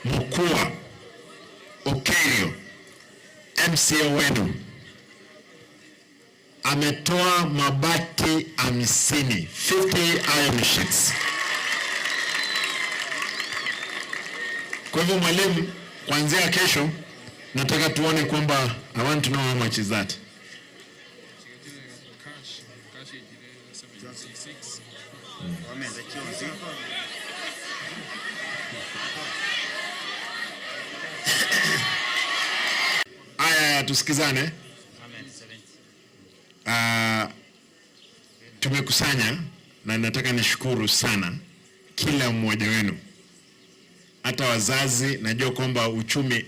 Mkua Okerio, MCA wenu, ametoa mabati 50 iron sheets. Kwa hivyo mwalimu, kuanzia kesho nataka tuone kwamba, I want to know how much is that. Aya, tusikizane. Tumekusanya na nataka nishukuru sana kila mmoja wenu. Hata wazazi, najua kwamba uchumi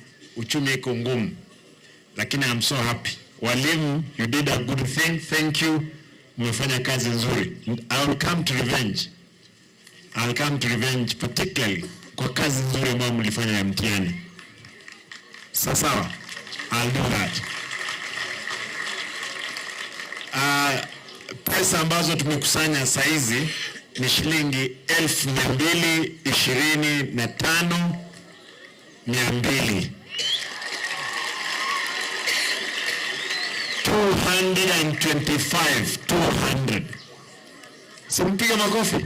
iko ngumu, lakini I'm so happy. Walimu, you did a good thing. Thank you. Mmefanya kazi nzuri. I'll come to revenge particularly kwa kazi nzuri ambayo mlifanya ya mtihani. Sawa? I'll do that. Pesa ambazo tumekusanya saizi ni shilingi 225,200. 225,200. Simpige makofi.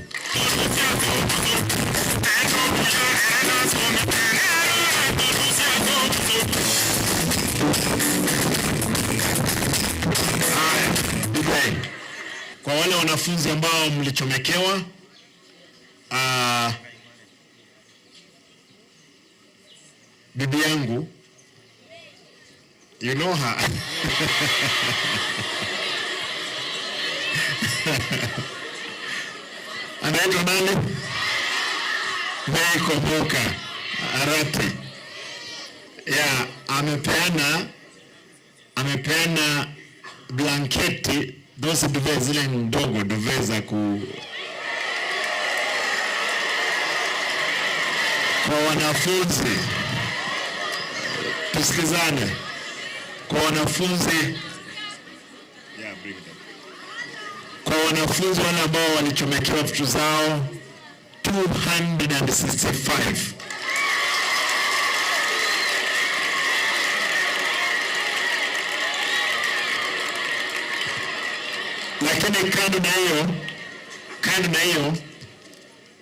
Kwa wale wanafunzi ambao mlichomekewa, bibi yangu, you know her. Anaitwa nani? Nyakoiba Arati. Yeah, amepeana blanketi, those duvet zile ndogo, duvet za kwa wanafunzi. Tusikizane. Kwa wanafunzi, wale ambao walichomekewa vitu zao 265. Lakini kando na hiyo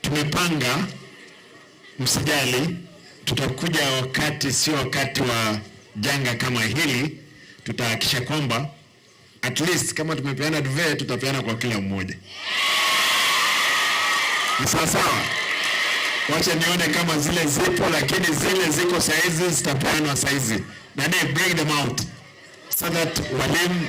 tumepanga, msijali, tutakuja wakati, sio wakati wa janga kama hili, tutahakisha kwamba at least kama tumepeana duvet, tutapeana kwa kila mmoja. Ni sawa? Wacha nione kama zile zipo, lakini zile ziko saizi zitapeanwa saizi. Na bring them out so that walimu